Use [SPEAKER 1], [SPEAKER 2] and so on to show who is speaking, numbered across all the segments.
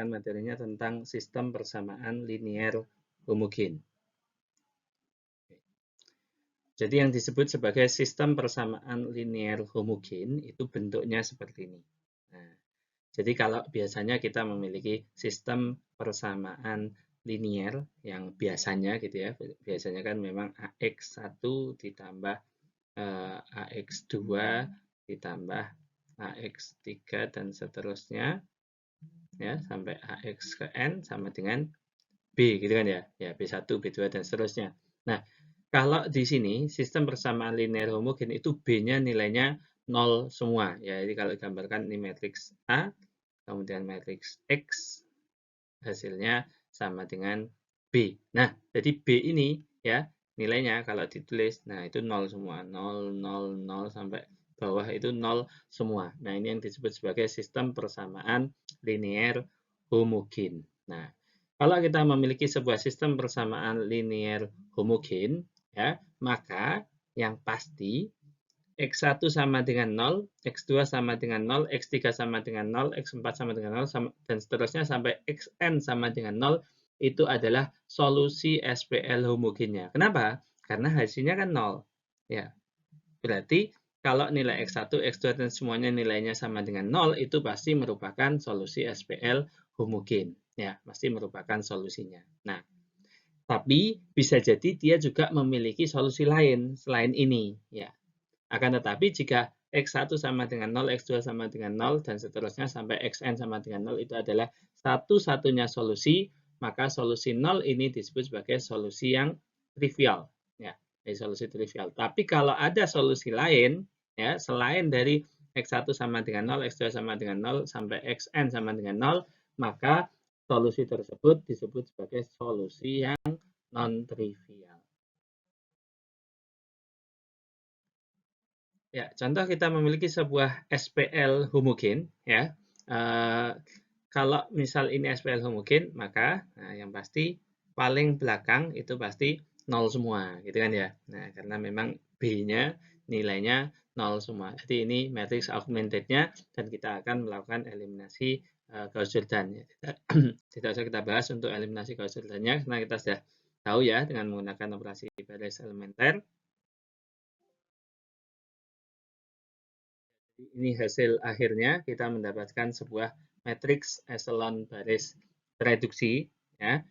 [SPEAKER 1] materinya tentang sistem persamaan linier homogen. Jadi yang disebut sebagai sistem persamaan linier homogen itu bentuknya seperti ini. Nah, jadi kalau biasanya kita memiliki sistem persamaan linier yang biasanya gitu ya, biasanya kan memang AX1 ditambah AX2 ditambah AX3 dan seterusnya ya sampai AX ke N sama dengan B gitu kan ya. Ya B1, B2 dan seterusnya. Nah, kalau di sini sistem persamaan linear homogen itu B-nya nilainya 0 semua. Ya, jadi kalau digambarkan ini matriks A, kemudian matriks X, hasilnya sama dengan B. Nah, jadi B ini ya nilainya kalau ditulis, nah itu 0 semua. 0, 0, 0 sampai bawah itu 0 semua. Nah, ini yang disebut sebagai sistem persamaan linear homogen. Nah, kalau kita memiliki sebuah sistem persamaan linear homogen, ya, maka yang pasti X1 sama dengan 0, X2 sama dengan 0, X3 sama dengan 0, X4 sama dengan 0, dan seterusnya sampai Xn sama dengan 0, itu adalah solusi SPL homogennya. Kenapa? Karena hasilnya kan 0. Ya, berarti kalau nilai X1, X2, dan semuanya nilainya sama dengan 0, itu pasti merupakan solusi SPL homogen. Ya, pasti merupakan solusinya. Nah, tapi bisa jadi dia juga memiliki solusi lain selain ini. Ya, akan tetapi jika X1 sama dengan 0, X2 sama dengan 0, dan seterusnya sampai Xn sama dengan 0 itu adalah satu-satunya solusi, maka solusi 0 ini disebut sebagai solusi yang trivial. Ya, solusi trivial. Tapi kalau ada solusi lain, ya, selain dari X1 sama dengan 0, X2 sama dengan 0, sampai Xn sama dengan 0, maka solusi tersebut disebut sebagai solusi yang non-trivial. Ya, contoh kita memiliki sebuah SPL homogen, ya. Kalau misal ini SPL homogen, maka yang pasti paling belakang itu pasti 0 semua, gitu kan ya. Nah, karena memang B-nya nilainya 0 semua. Jadi ini matriks augmented-nya dan kita akan melakukan eliminasi Gauss-Jordan. Tidak usah kita bahas untuk eliminasi Gauss-Jordan-nya karena kita sudah tahu ya dengan menggunakan operasi baris elementer. Ini hasil akhirnya kita mendapatkan sebuah matriks echelon baris reduksi ya.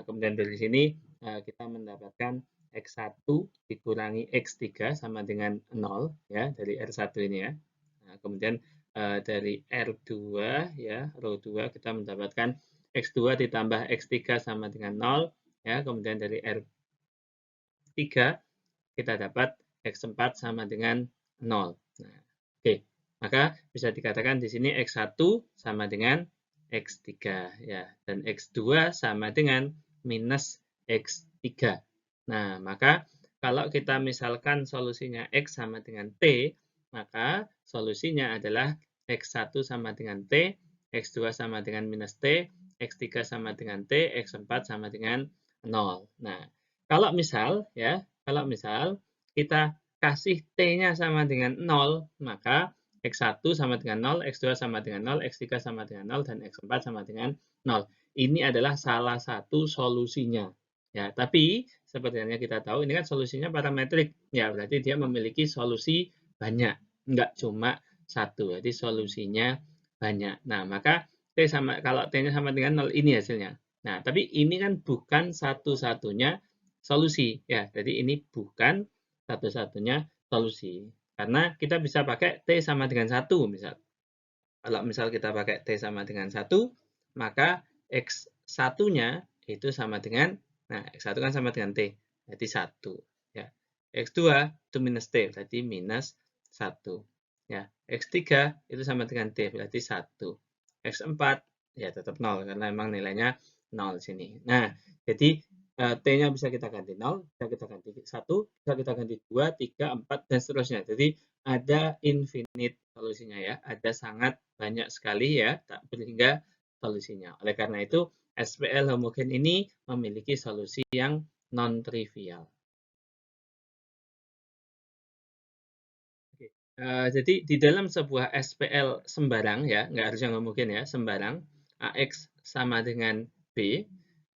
[SPEAKER 1] Kemudian dari sini kita mendapatkan X1 dikurangi X3 sama dengan 0 ya dari R1 ini ya. Kemudian dari R2 ya, row 2 kita mendapatkan X2 ditambah X3 sama dengan 0 ya. Kemudian dari R3 kita dapat X4 sama dengan 0. Nah, oke. Maka bisa dikatakan di sini X1 sama dengan X3 ya, dan X2 sama dengan minus X3. Nah, maka kalau kita misalkan solusinya X sama dengan T, maka solusinya adalah X1 sama dengan T, X2 sama dengan minus T, X3 sama dengan T, X4 sama dengan 0. Nah, kalau misal kita kasih T-nya sama dengan 0, maka X1 sama dengan 0, X2 sama dengan 0, X3 sama dengan 0, dan X4 sama dengan 0. Ini adalah salah satu solusinya. Ya, tapi seperti yang kita tahu, ini kan solusinya parametrik. Ya, berarti dia memiliki solusi banyak. Enggak cuma satu. Jadi solusinya banyak. Nah, maka kalau T-nya sama dengan 0, ini hasilnya. Nah, tapi ini kan bukan satu-satunya solusi. Ya, jadi ini bukan satu-satunya solusi. Karena kita bisa pakai T sama dengan 1 misal. Kalau misal kita pakai T sama dengan 1, maka X1-nya itu sama dengan, nah X1 kan sama dengan T, berarti 1. Ya. X2 itu minus T, berarti minus 1. Ya. X3 itu sama dengan T, berarti 1. X4 ya tetap 0, karena memang nilainya 0 sini. Nah, jadi T-nya bisa kita ganti 0, bisa kita ganti 1, bisa kita ganti 2, 3, 4, dan seterusnya. Jadi ada infinite solusinya ya, ada sangat banyak sekali ya, tak berhingga solusinya. Oleh karena itu, SPL homogen ini memiliki solusi yang non-trivial. Jadi di dalam sebuah SPL sembarang ya, nggak harus yang homogen ya, sembarang AX sama dengan B,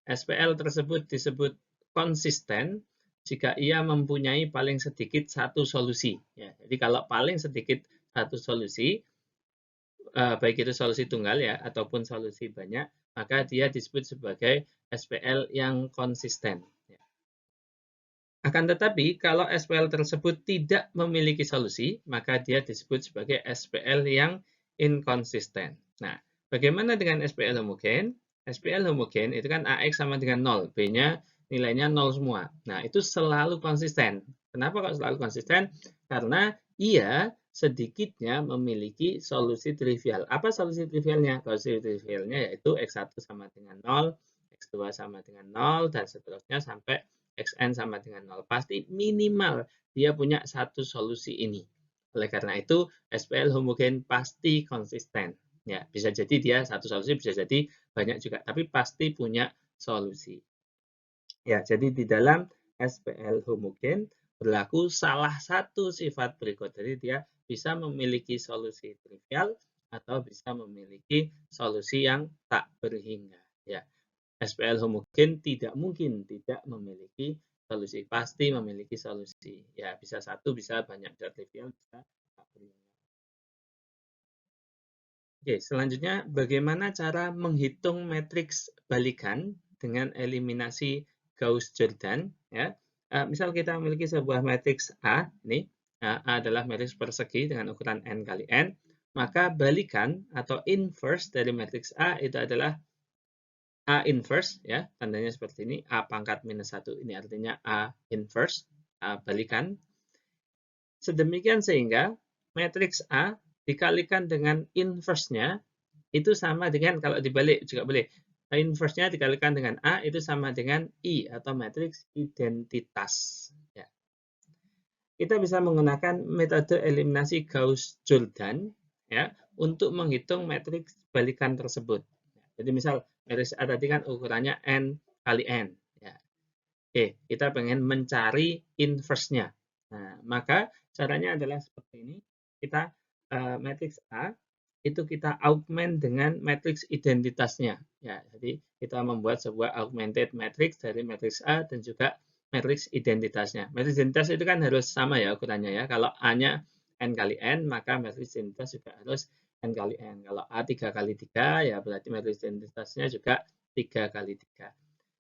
[SPEAKER 1] SPL tersebut disebut konsisten jika ia mempunyai paling sedikit satu solusi. Ya, jadi kalau paling sedikit satu solusi, baik itu solusi tunggal ya ataupun solusi banyak, maka dia disebut sebagai SPL yang konsisten. Ya. Akan tetapi, kalau SPL tersebut tidak memiliki solusi, maka dia disebut sebagai SPL yang inkonsisten. Nah, bagaimana dengan SPL homogen? SPL homogen itu kan AX sama dengan 0, B-nya nilainya 0 semua. Nah, itu selalu konsisten. Kenapa kok selalu konsisten? Karena ia sedikitnya memiliki solusi trivial. Apa solusi trivialnya? Solusi trivialnya yaitu X1 sama dengan 0, X2 sama dengan 0, dan seterusnya sampai Xn sama dengan 0. Pasti minimal dia punya satu solusi ini. Oleh karena itu, SPL homogen pasti konsisten. Ya, bisa jadi dia satu solusi, bisa jadi banyak juga, tapi pasti punya solusi. Ya, jadi di dalam SPL homogen berlaku salah satu sifat berikut. Jadi dia bisa memiliki solusi trivial atau bisa memiliki solusi yang tak berhingga. Ya, SPL homogen tidak mungkin tidak memiliki solusi, pasti memiliki solusi. Ya, bisa satu, bisa banyak, bisa trivial, bisa tak berhingga. Oke, selanjutnya bagaimana cara menghitung matriks balikan dengan eliminasi Gauss-Jordan? Ya, misal kita memiliki sebuah matriks A, ini A adalah matriks persegi dengan ukuran n kali n, maka balikan atau inverse dari matriks A itu adalah A inverse, ya, tandanya seperti ini, A pangkat minus 1, ini artinya A inverse, A balikan. Sedemikian sehingga matriks A dikalikan dengan inverse-nya, itu sama dengan, kalau dibalik juga boleh, inverse-nya dikalikan dengan A, itu sama dengan I, atau matriks identitas. Ya. Kita bisa menggunakan metode eliminasi Gauss-Jordan ya, untuk menghitung matriks balikan tersebut. Jadi misal matriks A tadi kan ukurannya N kali N. Ya. Oke, kita pengen mencari inverse-nya. Nah, maka caranya adalah seperti ini. Kita matriks A itu kita augment dengan matriks identitasnya. Ya, jadi kita membuat sebuah augmented matrix dari matriks A dan juga matriks identitasnya. Matriks identitas itu kan harus sama ya ukurannya ya. Kalau A-nya N kali N, maka matriks identitas juga harus N kali N. Kalau A 3 kali 3, ya berarti matriks identitasnya juga 3 kali 3.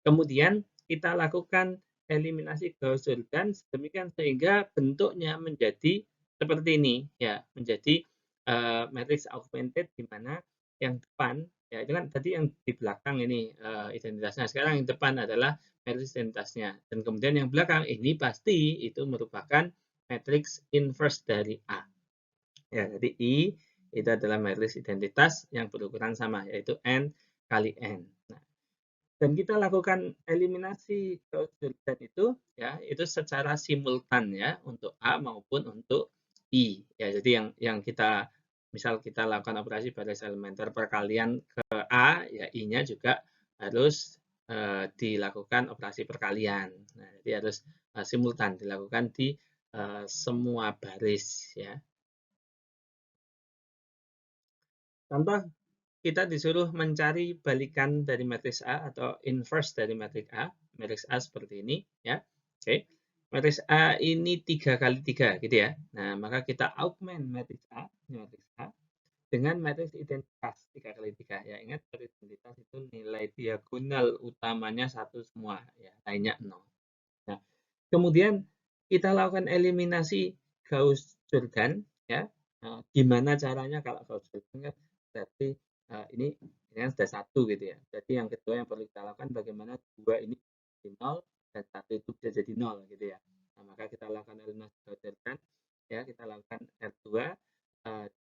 [SPEAKER 1] Kemudian kita lakukan eliminasi Gauss-Jordan demikian sehingga bentuknya menjadi seperti ini ya, menjadi matriks augmented di mana yang depan ya itu kan tadi yang di belakang ini identitasnya, sekarang yang depan adalah matriks identitasnya, dan kemudian yang belakang ini pasti itu merupakan matriks inverse dari A. Ya, jadi I itu adalah matriks identitas yang berukuran sama yaitu N kali N. Nah, dan kita lakukan eliminasi Gauss-Jordan itu secara simultan ya untuk A maupun untuk I ya. Jadi yang kita misal kita lakukan operasi baris elementer perkalian ke A ya, I-nya juga harus dilakukan operasi perkalian. Nah, jadi harus simultan dilakukan di semua baris ya. Contoh, kita disuruh mencari balikan dari matriks A atau inverse dari matriks A. Matriks A seperti ini ya. Oke. Matriks A ini 3 kali 3 gitu ya. Nah, maka kita augment matriks A, ini matriks A dengan matriks identitas 3 kali 3 ya. Ingat matriks identitas itu nilai diagonal utamanya 1 semua ya, lainnya 0. Nah, kemudian kita lakukan eliminasi Gauss-Jordan ya. Nah, gimana caranya kalau Gauss-Jordan kan berarti ini kan sudah 1 gitu ya. Jadi yang kedua yang perlu kita lakukan bagaimana 2 ini jadi 0 dan 1 itu bisa jadi 0 gitu ya. Nah, maka kita lakukan eliminasi Gauss-Jordan ya, kita lakukan R2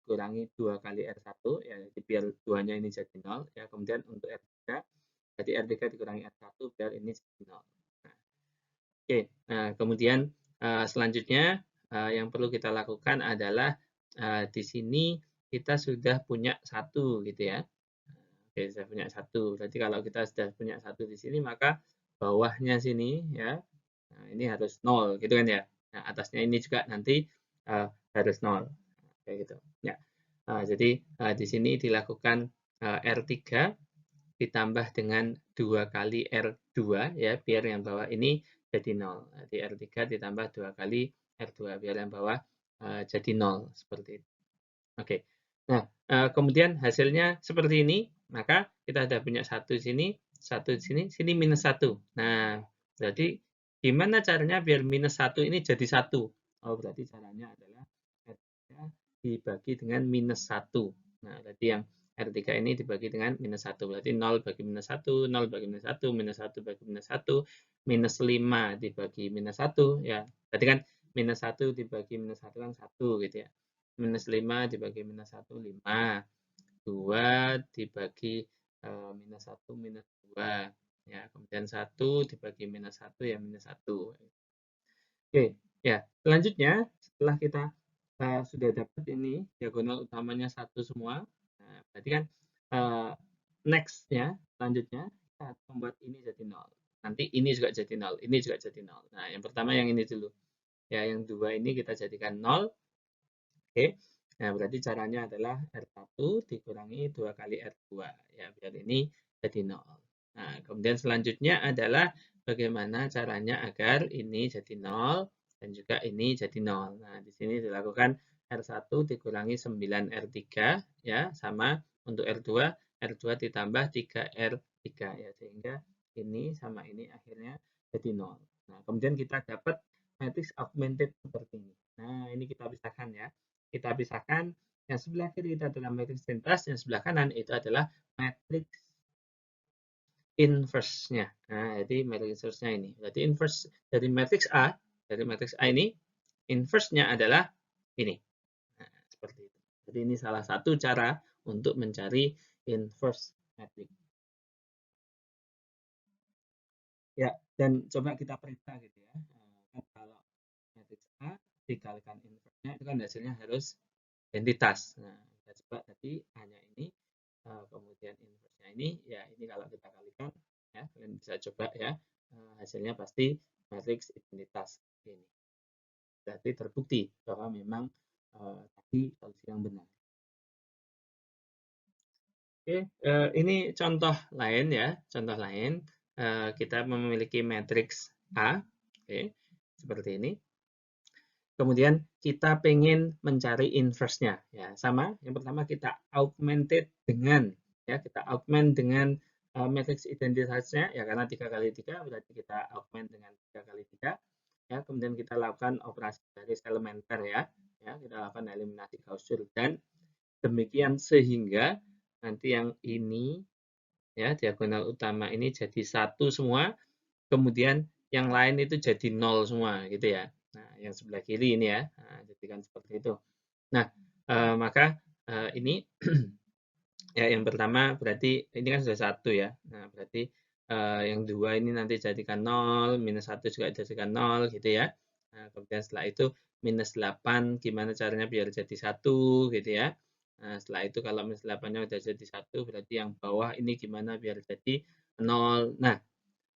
[SPEAKER 1] kurangi 2 kali R1 ya, jadi biar 2-nya ini jadi 0 ya. Kemudian untuk R3 jadi R3 dikurangi R1 biar ini jadi 0. Nah, oke, nah kemudian selanjutnya yang perlu kita lakukan adalah di sini kita sudah punya 1 gitu ya. Oke, sudah punya 1. Berarti kalau kita sudah punya 1 di sini maka bawahnya sini ya. Nah, ini harus 0 gitu kan ya. Nah, atasnya ini juga nanti harus 0. Kayak gitu. Ya. Jadi di sini dilakukan R3 ditambah dengan 2 kali R2 ya, biar yang bawah ini jadi 0. Jadi R3 ditambah 2 kali R2 biar yang bawah jadi 0 seperti itu. Oke. Nah, kemudian hasilnya seperti ini, maka kita sudah punya 1 di sini, sini minus 1. Nah, berarti gimana caranya biar minus 1 ini jadi 1? Oh, berarti caranya adalah R3 dibagi dengan minus 1. Nah, berarti yang R3 ini dibagi dengan minus 1. Berarti 0 bagi minus 1, 0 bagi minus 1, minus 1 bagi minus 1, minus 5 dibagi minus 1. Ya, berarti kan minus 1 dibagi minus 1 kan 1 gitu ya. Minus 5 dibagi minus 1, 5. 2 dibagi minus 1, minus 2. Ya, kemudian 1 dibagi minus 1, ya minus 1. Oke, ya. Selanjutnya, setelah kita sudah dapat ini, diagonal utamanya 1 semua, nah, berarti kan next-nya, selanjutnya, kita membuat ini jadi 0. Nanti ini juga jadi 0, ini juga jadi 0. Nah, yang pertama yang ini dulu. Ya, yang 2 ini kita jadikan 0. Oke. Nah, berarti caranya adalah R1 dikurangi 2 kali R2. Ya, biar ini jadi 0. Nah, kemudian selanjutnya adalah bagaimana caranya agar ini jadi 0 dan juga ini jadi 0. Nah, di sini dilakukan R1 dikurangi 9 R3 ya, sama untuk R2, R2 ditambah 3R3 ya, sehingga ini sama ini akhirnya jadi 0. Nah, kemudian kita dapat matriks augmented seperti ini. Nah, ini kita pisahkan ya. Kita pisahkan yang sebelah kiri itu adalah matriks identitas, yang sebelah kanan itu adalah matriks inverse-nya. Nah, jadi matriks inverse-nya ini. Berarti inverse dari matriks A, ini, inverse-nya adalah ini. Nah, seperti itu. Jadi ini salah satu cara untuk mencari inverse matrix. Ya, dan coba kita periksa gitu ya. Kalau matriks A dikalikan inverse-nya itu kan hasilnya harus identitas. Nah, kita coba tadi hanya ini, kemudian inverse-nya ini, ya ini kalau kita kalikan, ya kalian bisa coba ya, hasilnya pasti matriks identitas ini. Berarti terbukti bahwa memang tadi solusi yang benar. Oke, ini contoh lain ya, contoh lain. Kita memiliki matriks A, oke, seperti ini. Kemudian kita pengen mencari inverse-nya. Ya, sama. Yang pertama kita augmented dengan, ya kita augment dengan matriks identitasnya, ya karena 3 kali 3 berarti kita augment dengan 3 kali 3. Ya, kemudian kita lakukan operasi baris elementer ya. Ya, kita lakukan eliminasi Gaussian dan demikian sehingga nanti yang ini ya diagonal utama ini jadi 1 semua, kemudian yang lain itu jadi 0 semua gitu ya. Nah, yang sebelah kiri ini ya, nah, jadikan seperti itu. Nah, maka ini ya yang pertama berarti ini kan sudah 1 ya. Nah, berarti yang 2 ini nanti jadikan 0, minus 1 juga jadikan 0 gitu ya. Nah, kemudian setelah itu minus 8 gimana caranya biar jadi 1 gitu ya. Nah, setelah itu kalau minus 8-nya udah jadi 1 berarti yang bawah ini gimana biar jadi 0. Nah,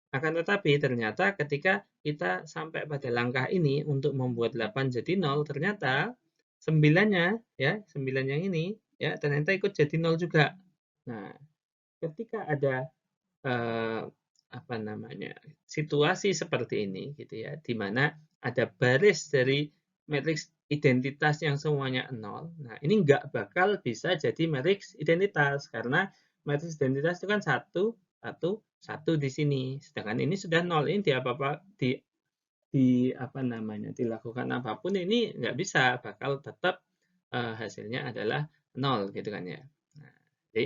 [SPEAKER 1] akan tetapi ternyata ketika kita sampai pada langkah ini untuk membuat 8 jadi 0, ternyata 9-nya ya, 9 yang ini ya ternyata ikut jadi 0 juga. Nah, ketika ada apa namanya? Situasi seperti ini gitu ya, di mana ada baris dari matriks identitas yang semuanya 0. Nah, ini nggak bakal bisa jadi matriks identitas karena matriks identitas itu kan 1, 1, 1 di sini. Sedangkan ini sudah 0. Ini di apa namanya? Dilakukan apapun ini nggak bisa, bakal tetap hasilnya adalah 0 gitu kan ya. Nah, jadi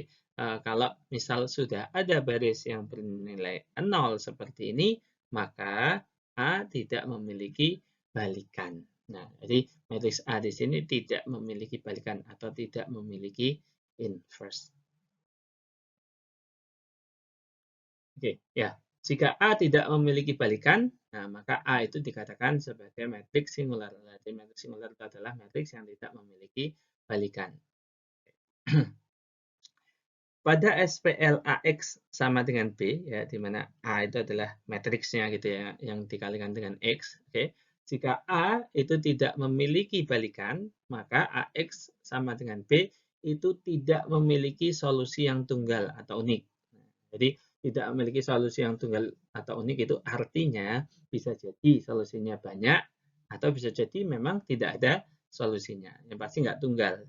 [SPEAKER 1] kalau misal sudah ada baris yang bernilai 0 seperti ini, maka A tidak memiliki balikan. Nah, jadi matriks A di sini tidak memiliki balikan atau tidak memiliki inverse. Oke, ya. Jika A tidak memiliki balikan, nah maka A itu dikatakan sebagai matriks singular. Jadi matriks singular itu adalah matriks yang tidak memiliki balikan. Pada SPL AX sama dengan B, ya, di mana A itu adalah matriksnya gitu ya, yang dikalikan dengan X. Oke. Jika A itu tidak memiliki balikan, maka AX sama dengan B itu tidak memiliki solusi yang tunggal atau unik. Jadi tidak memiliki solusi yang tunggal atau unik itu artinya bisa jadi solusinya banyak atau bisa jadi memang tidak ada solusinya. Yang pasti nggak tunggal.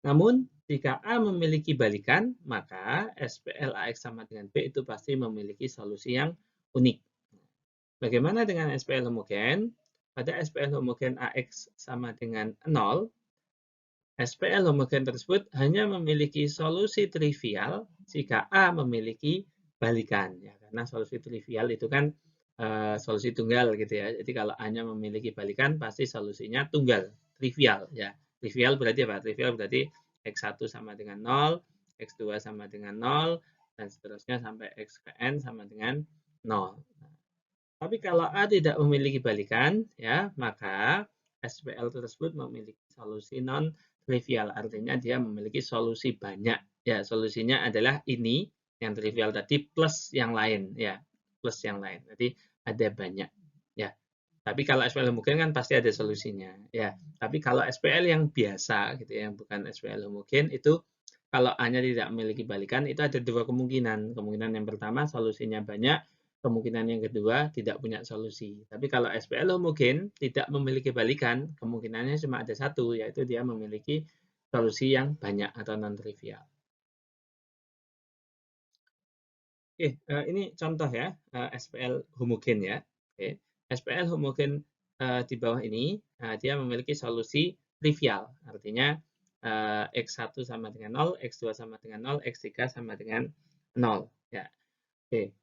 [SPEAKER 1] Namun, jika A memiliki balikan, maka SPL AX sama dengan B itu pasti memiliki solusi yang unik. Bagaimana dengan SPL homogen? Pada SPL homogen AX sama dengan 0, SPL homogen tersebut hanya memiliki solusi trivial jika A memiliki balikan. Ya, karena solusi trivial itu kan solusi tunggal gitu ya. Jadi kalau A-nya memiliki balikan, pasti solusinya tunggal, trivial. Ya. Trivial berarti apa? Trivial berarti X1 sama dengan 0, X2 sama dengan 0, dan seterusnya sampai X ke N sama dengan 0. Tapi kalau A tidak memiliki balikan, ya, maka SPL tersebut memiliki solusi non-trivial. Artinya dia memiliki solusi banyak. Ya, solusinya adalah ini yang trivial tadi plus yang lain, ya, plus yang lain. Jadi ada banyak, ya. Tapi kalau SPL homogen kan pasti ada solusinya, ya. Tapi kalau SPL yang biasa, gitu ya, yang bukan SPL homogen itu kalau A-nya tidak memiliki balikan itu ada dua kemungkinan. Kemungkinan yang pertama solusinya banyak, kemungkinan yang kedua tidak punya solusi. Tapi kalau SPL homogen tidak memiliki balikan, kemungkinannya cuma ada satu, yaitu dia memiliki solusi yang banyak atau non-trivial. Oke, ini contoh ya, SPL homogen ya. Oke. SPL homogen di bawah ini, dia memiliki solusi trivial. Artinya X1 sama dengan 0, X2 sama dengan 0, X3 sama dengan 0. Ya. Oke.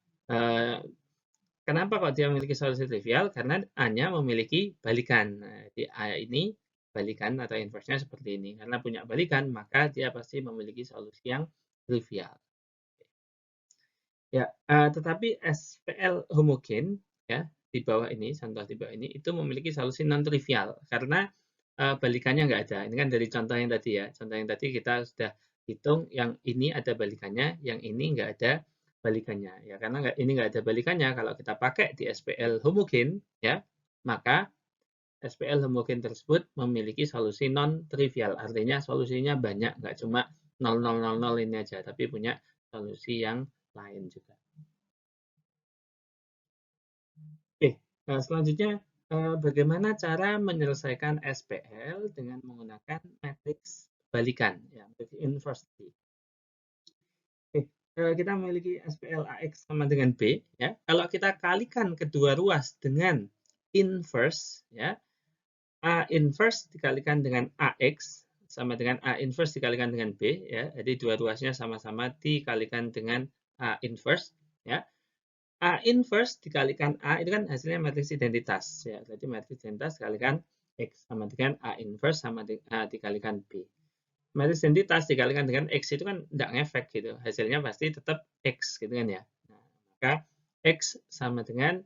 [SPEAKER 1] Kenapa kok dia memiliki solusi trivial? Karena A-nya memiliki balikan. Nah, di A ini balikan atau inverse-nya seperti ini. Karena punya balikan, maka dia pasti memiliki solusi yang trivial. Ya, tetapi SPL homogen ya di bawah ini, contoh di bawah ini itu memiliki solusi non trivial karena balikannya nggak ada. Ini kan dari contoh yang tadi ya. Contoh yang tadi kita sudah hitung yang ini ada balikannya, yang ini nggak ada balikannya. Ya, karena ini nggak ada balikannya, kalau kita pakai di SPL homogen ya, maka SPL homogen tersebut memiliki solusi non trivial. Artinya solusinya banyak, nggak cuma 0000 ini aja, tapi punya solusi yang lain juga. Oke, nah selanjutnya bagaimana cara menyelesaikan SPL dengan menggunakan matriks balikan, ya, matriks inverse. Oke, kita memiliki SPL AX sama dengan B, ya. Kalau kita kalikan kedua ruas dengan inverse, ya, A inverse dikalikan dengan AX sama dengan A inverse dikalikan dengan B, ya. Jadi dua ruasnya sama-sama dikalikan dengan A inverse, ya. A inverse dikalikan A itu kan hasilnya matriks identitas, ya. Jadi matriks identitas dikalikan X sama dengan A inverse sama dikalikan B. Matriks identitas dikalikan dengan X itu kan tidak ngefek gitu. Hasilnya pasti tetap X gitu kan ya. Nah, maka X sama dengan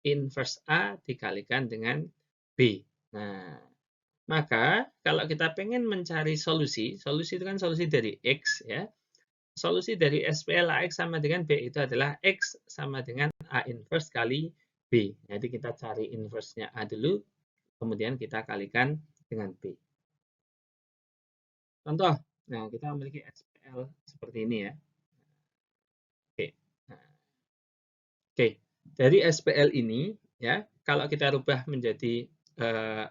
[SPEAKER 1] inverse A dikalikan dengan B. Nah, maka kalau kita pengen mencari solusi, solusi itu kan solusi dari X ya. Solusi dari SPL AX sama dengan B itu adalah X sama dengan A inverse kali B. Jadi kita cari inverse-nya A dulu, kemudian kita kalikan dengan B. Contoh, nah kita memiliki SPL seperti ini ya. Oke. Nah, oke. Dari SPL ini ya, kalau kita rubah menjadi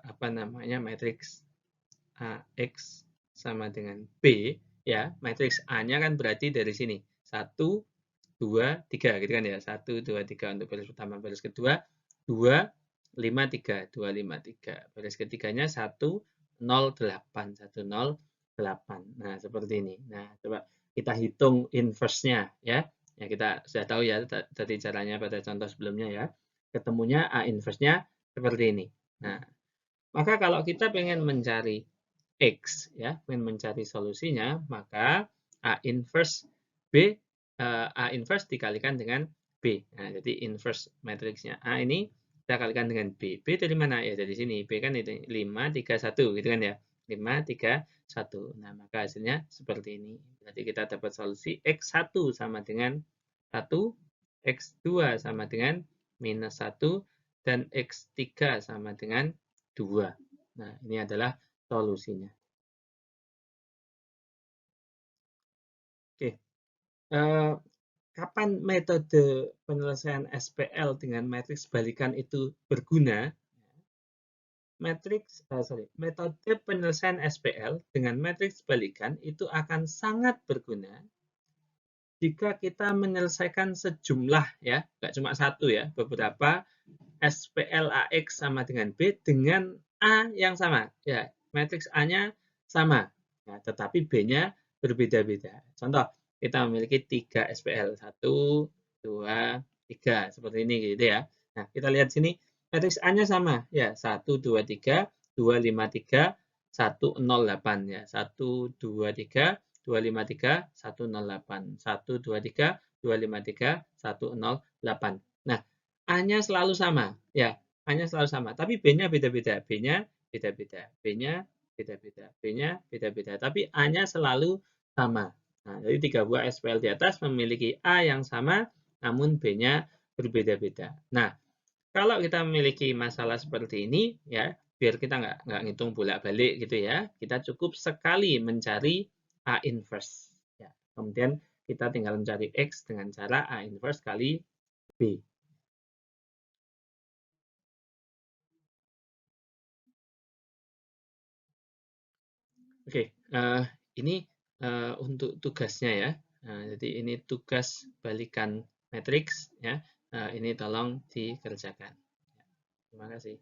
[SPEAKER 1] apa namanya matriks AX sama dengan B ya, matriks A-nya kan berarti dari sini 1 2 3 gitu kan ya. 1 2 3 untuk baris pertama, baris kedua 2 5 3 2 5 3. Baris ketiganya 1 0 8 1 0 8. Nah, seperti ini. Nah, coba kita hitung inverse-nya ya. Ya kita sudah tahu ya tadi caranya pada contoh sebelumnya ya. Ketemunya A inverse-nya seperti ini. Nah, maka kalau kita pengen mencari X ya, pengen mencari solusinya, maka A inverse B A inverse dikalikan dengan B. Nah, jadi inverse matriksnya A ini kita kalikan dengan B. B dari mana? Ya dari sini. B kan itu 5 3 1 gitu kan ya. 5 3 1. Nah, maka hasilnya seperti ini. Berarti kita dapat solusi X1 sama dengan 1, X2 sama dengan minus 1, dan X3 sama dengan 2. Nah, ini adalah solusinya. Oke. kapan metode penyelesaian SPL dengan matriks balikan itu berguna? Metode penyelesaian SPL dengan matriks balikan itu akan sangat berguna jika kita menyelesaikan sejumlah, ya, nggak cuma satu, ya, beberapa SPL AX sama dengan B dengan A yang sama, ya, matriks A-nya sama, ya, tetapi B-nya berbeda-beda. Contoh, kita memiliki 3 SPL, 1, 2, 3, seperti ini gitu ya. Nah, kita lihat sini, matriks A-nya sama, ya, 1, 2, 3, 2, 5, 3, 1, 0, 8, ya, 1, 2, 3, 2, 5, 3, 1, 0, 8, 1, 2, 3, 2, 5, 3, 1, 0, 8. Nah, A-nya selalu sama, ya, A-nya selalu sama, tapi B-nya beda-beda, B-nya beda-beda, B-nya beda-beda, B-nya beda-beda, tapi A-nya selalu sama. Nah, jadi 3 buah SPL di atas memiliki A yang sama, namun B-nya berbeda-beda. Nah, kalau kita memiliki masalah seperti ini, ya, biar kita nggak ngitung bolak-balik gitu ya, kita cukup sekali mencari A inverse. Ya. Kemudian kita tinggal mencari X dengan cara A inverse kali B. Oke, ini untuk tugasnya ya. Jadi ini tugas balikan matriks ya. Ini tolong dikerjakan. Terima kasih.